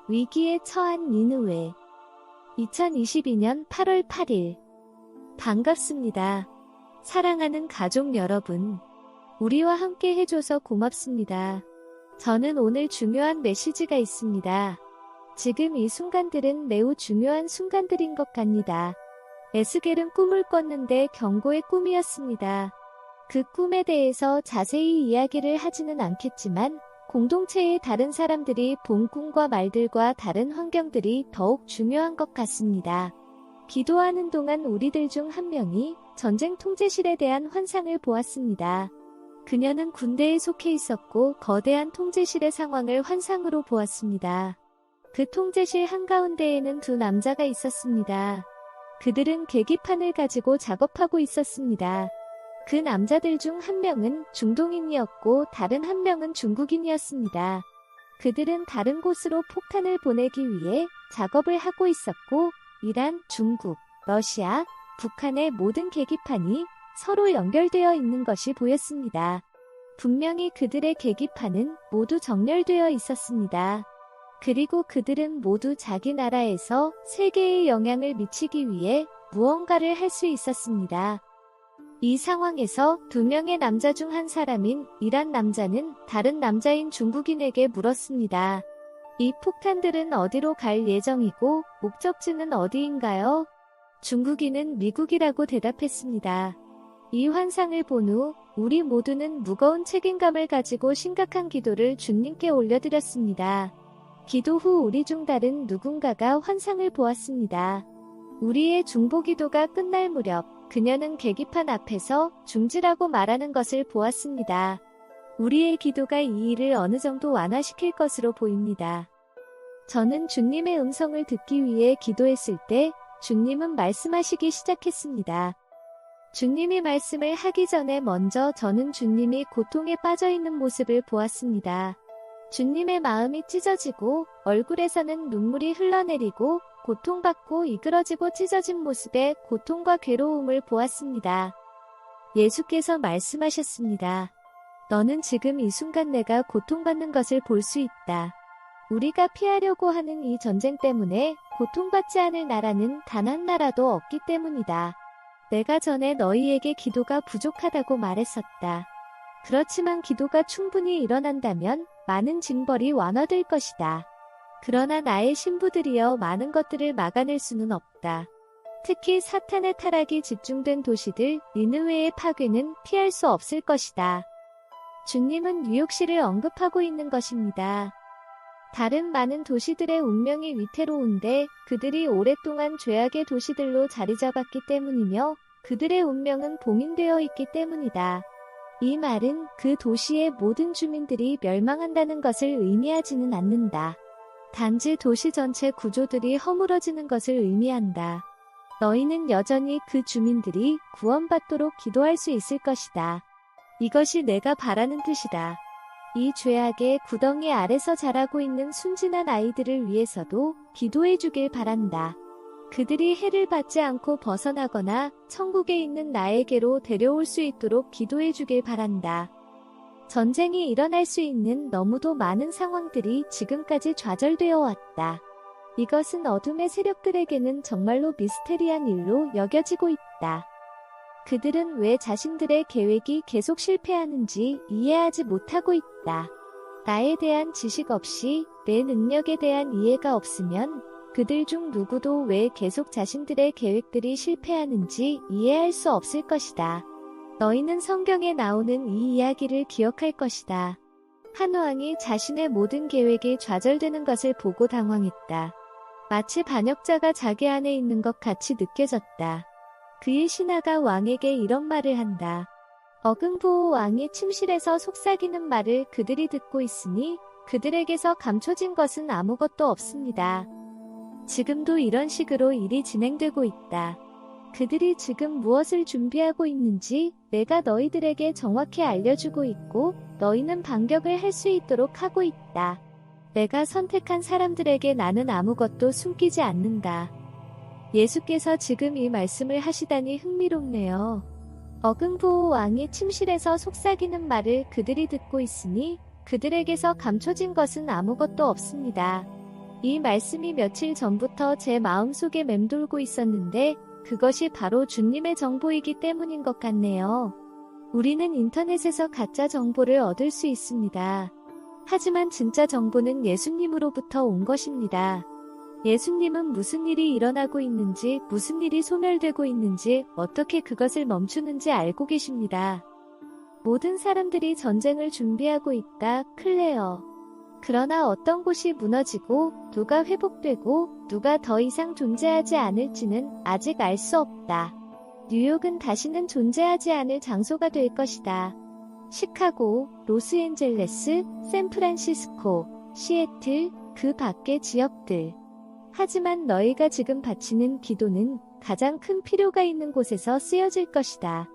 위기에 처한 니느웨. 2022년 8월 8일. 반갑습니다. 사랑하는 가족 여러분. 우리와 함께 해줘서 고맙습니다. 저는 오늘 중요한 메시지가 있습니다. 지금 이 순간들은 매우 중요한 순간들인 것 같습니다. 에스겔은 꿈을 꿨는데 경고의 꿈이었습니다. 그 꿈에 대해서 자세히 이야기를 하지는 않겠지만 공동체의 다른 사람들이 본 꿈과 말들과 다른 환경들이 더욱 중요한 것 같습니다. 기도하는 동안 우리들 중 한 명이 전쟁 통제실에 대한 환상을 보았습니다. 그녀는 군대에 속해 있었고 거대한 통제실의 상황을 환상으로 보았습니다. 그 통제실 한가운데에는 두 남자가 있었습니다. 그들은 계기판을 가지고 작업하고 있었습니다. 그 남자들 중 한 명은 중동인이었고 다른 한 명은 중국인이었습니다. 그들은 다른 곳으로 폭탄을 보내기 위해 작업을 하고 있었고 이란, 중국, 러시아, 북한의 모든 계기판이 서로 연결되어 있는 것이 보였습니다. 분명히 그들의 계기판은 모두 정렬되어 있었습니다. 그리고 그들은 모두 자기 나라에서 세계에 영향을 미치기 위해 무언가를 할 수 있었습니다. 이 상황에서 두 명의 남자 중 한 사람인 이란 남자는 다른 남자인 중국인에게 물었습니다. 이 폭탄들은 어디로 갈 예정이고 목적지는 어디인가요? 중국인은 미국이라고 대답했습니다. 이 환상을 본 후 우리 모두는 무거운 책임감을 가지고 심각한 기도를 주님께 올려드렸습니다. 기도 후 우리 중 다른 누군가가 환상을 보았습니다. 우리의 중보기도가 끝날 무렵 그녀는 계기판 앞에서 중지라고 말하는 것을 보았습니다. 우리의 기도가 이 일을 어느 정도 완화시킬 것으로 보입니다. 저는 주님의 음성을 듣기 위해 기도했을 때 주님은 말씀하시기 시작했습니다. 주님이 말씀을 하기 전에 먼저 저는 주님이 고통에 빠져 있는 모습을 보았습니다. 주님의 마음이 찢어지고 얼굴에서는 눈물이 흘러내리고 고통받고 이그러지고 찢어진 모습에 고통과 괴로움을 보았습니다. 예수께서 말씀하셨습니다. 너는 지금 이 순간 내가 고통받는 것을 볼 수 있다. 우리가 피하려고 하는 이 전쟁 때문에 고통받지 않을 나라는 단 한 나라도 없기 때문이다. 내가 전에 너희에게 기도가 부족하다고 말했었다. 그렇지만 기도가 충분히 일어난다면 많은 징벌이 완화될 것이다. 그러나 나의 신부들이여 많은 것들을 막아낼 수는 없다. 특히 사탄의 타락이 집중된 도시들 니느웨의 파괴는 피할 수 없을 것이다. 주님은 뉴욕시를 언급하고 있는 것입니다. 다른 많은 도시들의 운명이 위태로운데 그들이 오랫동안 죄악의 도시들로 자리 잡았기 때문이며 그들의 운명은 봉인되어 있기 때문이다. 이 말은 그 도시의 모든 주민들이 멸망한다는 것을 의미하지는 않는다. 단지 도시 전체 구조들이 허물어지는 것을 의미한다. 너희는 여전히 그 주민들이 구원받도록 기도할 수 있을 것이다. 이것이 내가 바라는 뜻이다. 이 죄악의 구덩이 아래서 자라고 있는 순진한 아이들을 위해서도 기도해 주길 바란다. 그들이 해를 받지 않고 벗어나거나 천국에 있는 나에게로 데려올 수 있도록 기도해 주길 바란다. 전쟁이 일어날 수 있는 너무도 많은 상황들이 지금까지 좌절되어 왔다. 이것은 어둠의 세력들에게는 정말로 미스테리한 일로 여겨지고 있다. 그들은 왜 자신들의 계획이 계속 실패하는지 이해하지 못하고 있다. 나에 대한 지식 없이 내 능력에 대한 이해가 없으면 그들 중 누구도 왜 계속 자신들의 계획들이 실패하는지 이해할 수 없을 것이다. 너희는 성경에 나오는 이 이야기를 기억할 것이다. 한 왕이 자신의 모든 계획이 좌절되는 것을 보고 당황했다. 마치 반역자가 자기 안에 있는 것 같이 느껴졌다. 그의 신하가 왕에게 이런 말을 한다. 어금보호 왕이 침실에서 속삭이는 말을 그들이 듣고 있으니 그들에게서 감춰진 것은 아무것도 없습니다. 지금도 이런 식으로 일이 진행되고 있다. 그들이 지금 무엇을 준비하고 있는지 내가 너희들에게 정확히 알려주고 있고 너희는 반격을 할 수 있도록 하고 있다. 내가 선택한 사람들에게 나는 아무것도 숨기지 않는다. 예수께서 지금 이 말씀을 하시다니 흥미롭네요. 어금보호 왕이 침실에서 속삭이는 말을 그들이 듣고 있으니 그들에게서 감춰진 것은 아무것도 없습니다. 이 말씀이 며칠 전부터 제 마음속에 맴돌고 있었는데 그것이 바로 주님의 정보이기 때문인 것 같네요. 우리는 인터넷에서 가짜 정보를 얻을 수 있습니다. 하지만 진짜 정보는 예수님으로부터 온 것입니다. 예수님은 무슨 일이 일어나고 있는지, 무슨 일이 소멸되고 있는지, 어떻게 그것을 멈추는지 알고 계십니다. 모든 사람들이 전쟁을 준비하고 있다, 클레어. 그러나 어떤 곳이 무너지고, 누가 회복되고, 누가 더 이상 존재하지 않을지는 아직 알 수 없다. 뉴욕은 다시는 존재하지 않을 장소가 될 것이다. 시카고, 로스앤젤레스, 샌프란시스코, 시애틀, 그 밖의 지역들. 하지만 너희가 지금 바치는 기도는 가장 큰 필요가 있는 곳에서 쓰여질 것이다.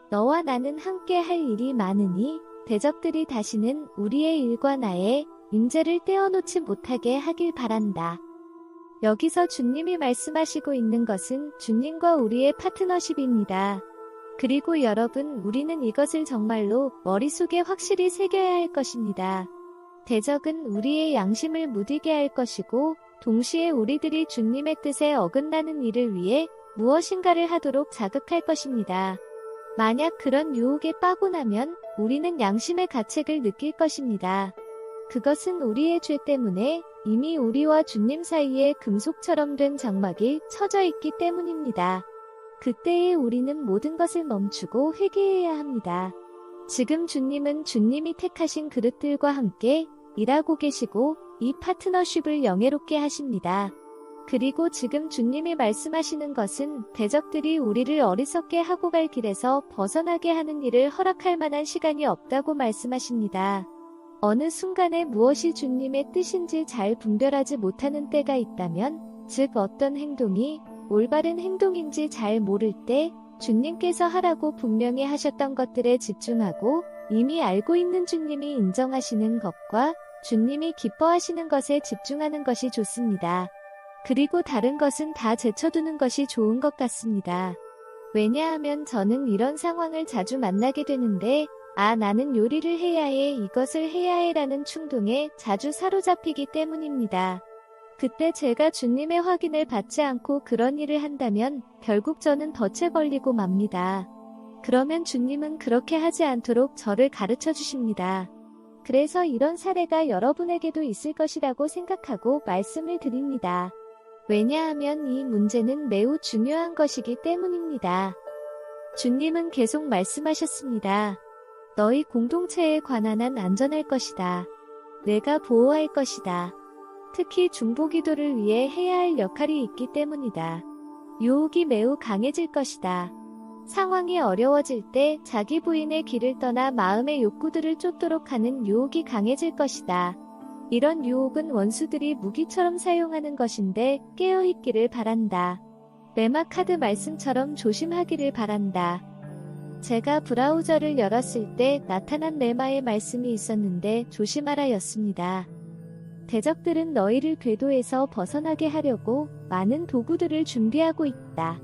너와 나는 함께 할 일이 많으니 대적들이 다시는 우리의 일과 나의 임재를 떼어놓지 못하게 하길 바란다. 여기서 주님이 말씀하시고 있는 것은 주님과 우리의 파트너십입니다. 그리고 여러분, 우리는 이것을 정말로 머릿속에 확실히 새겨야 할 것입니다. 대적은 우리의 양심을 무디게 할 것이고 동시에 우리들이 주님의 뜻에 어긋나는 일을 위해 무엇인가를 하도록 자극할 것입니다. 만약 그런 유혹에 빠고 나면 우리는 양심의 가책을 느낄 것입니다. 그것은 우리의 죄 때문에 이미 우리와 주님 사이에 금속처럼 된 장막이 쳐져 있기 때문입니다. 그때에 우리는 모든 것을 멈추고 회개해야 합니다. 지금 주님은 주님이 택하신 그릇들과 함께 일하고 계시고 이 파트너십을 영예롭게 하십니다. 그리고 지금 주님이 말씀하시는 것은 대적들이 우리를 어리석게 하고 갈 길에서 벗어나게 하는 일을 허락할 만한 시간이 없다고 말씀하십니다. 어느 순간에 무엇이 주님의 뜻인지 잘 분별하지 못하는 때가 있다면, 즉 어떤 행동이 올바른 행동인지 잘 모를 때 주님께서 하라고 분명히 하셨던 것들에 집중하고 이미 알고 있는 주님이 인정하시는 것과 주님이 기뻐하시는 것에 집중하는 것이 좋습니다. 그리고 다른 것은 다 제쳐두는 것이 좋은 것 같습니다. 왜냐하면 저는 이런 상황을 자주 만나게 되는데, 나는 요리를 해야 해, 이것을 해야 해라는 충동에 자주 사로잡히기 때문입니다. 그때 제가 주님의 확인을 받지 않고 그런 일을 한다면 결국 저는 덫에 걸리고 맙니다. 그러면 주님은 그렇게 하지 않도록 저를 가르쳐 주십니다. 그래서 이런 사례가 여러분에게도 있을 것이라고 생각하고 말씀을 드립니다. 왜냐하면 이 문제는 매우 중요한 것이기 때문입니다. 주님은 계속 말씀하셨습니다. 너희 공동체에 관한 한 안전할 것이다. 내가 보호할 것이다. 특히 중보기도를 위해 해야 할 역할이 있기 때문이다. 유혹이 매우 강해질 것이다. 상황이 어려워질 때 자기 부인의 길을 떠나 마음의 욕구들을 쫓도록 하는 유혹이 강해질 것이다. 이런 유혹은 원수들이 무기처럼 사용하는 것인데 깨어있기를 바란다. 레마 카드 말씀처럼 조심하기를 바란다. 제가 브라우저를 열었을 때 나타난 레마의 말씀이 있었는데 조심하라 였습니다. 대적들은 너희를 궤도에서 벗어나게 하려고 많은 도구들을 준비하고 있다.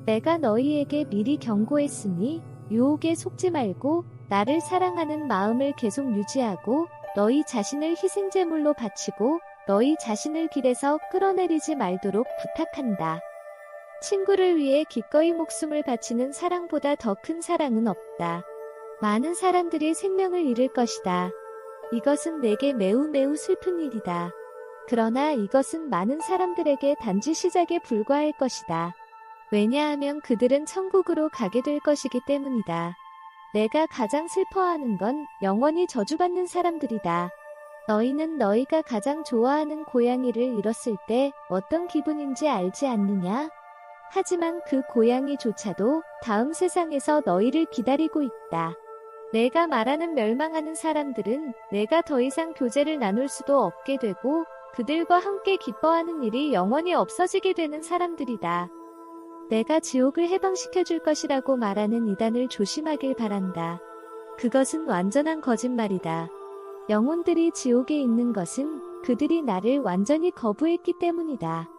내가 너희에게 미리 경고했으니 유혹에 속지 말고 나를 사랑하는 마음을 계속 유지하고 너희 자신을 희생제물로 바치고 너희 자신을 길에서 끌어내리지 말도록 부탁한다. 친구를 위해 기꺼이 목숨을 바치는 사랑보다 더 큰 사랑은 없다. 많은 사람들이 생명을 잃을 것이다. 이것은 내게 매우 슬픈 일이다. 그러나 이것은 많은 사람들에게 단지 시작에 불과할 것이다. 왜냐하면 그들은 천국으로 가게 될 것이기 때문이다. 내가 가장 슬퍼하는 건 영원히 저주받는 사람들이다. 너희는 너희가 가장 좋아하는 고양이를 잃었을 때 어떤 기분인지 알지 않느냐? 하지만 그 고양이조차도 다음 세상에서 너희를 기다리고 있다. 내가 말하는 멸망하는 사람들은 내가 더 이상 교제를 나눌 수도 없게 되고 그들과 함께 기뻐하는 일이 영원히 없어지게 되는 사람들이다. 내가 지옥을 해방시켜 줄 것이라고 말하는 이단을 조심하길 바란다. 그것은 완전한 거짓말이다. 영혼들이 지옥에 있는 것은 그들이 나를 완전히 거부했기 때문이다.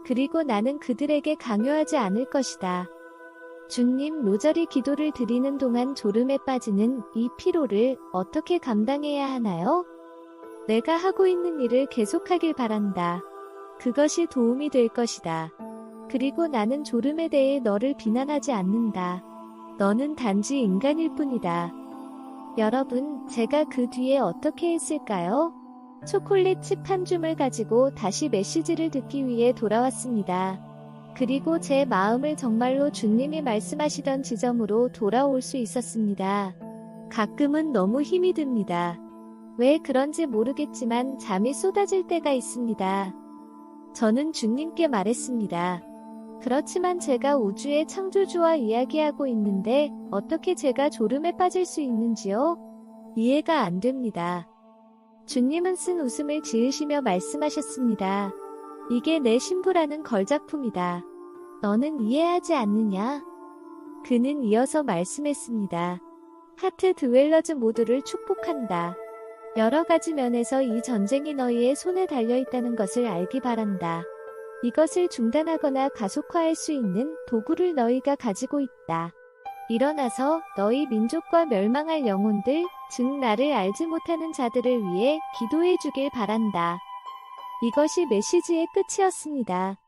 그리고 나는 그들에게 강요하지 않을 것이다. 주님, 모조리 기도를 드리는 동안 졸음에 빠지는 이 피로를 어떻게 감당해야 하나요? 내가 하고 있는 일을 계속하길 바란다. 그것이 도움이 될 것이다. 그리고 나는 졸음에 대해 너를 비난하지 않는다. 너는 단지 인간일 뿐이다. 여러분, 제가 그 뒤에 어떻게 했을까요? 초콜릿 칩 한 줌을 가지고 다시 메시지를 듣기 위해 돌아왔습니다. 그리고 제 마음을 정말로 주님이 말씀하시던 지점으로 돌아올 수 있었습니다. 가끔은 너무 힘이 듭니다. 왜 그런지 모르겠지만 잠이 쏟아질 때가 있습니다. 저는 주님께 말했습니다. 그렇지만 제가 우주의 창조주와 이야기하고 있는데 어떻게 제가 졸음에 빠질 수 있는지요? 이해가 안 됩니다. 주님은 쓴 웃음을 지으시며 말씀하셨습니다. 이게 내 신부라는 걸작품이다. 너는 이해하지 않느냐? 그는 이어서 말씀했습니다. 하트 드웰러즈 모두를 축복한다. 여러 가지 면에서 이 전쟁이 너희의 손에 달려있다는 것을 알기 바란다. 이것을 중단하거나 가속화할 수 있는 도구를 너희가 가지고 있다. 일어나서 너희 민족과 멸망할 영혼들, 즉 나를 알지 못하는 자들을 위해 기도해 주길 바란다. 이것이 메시지의 끝이었습니다.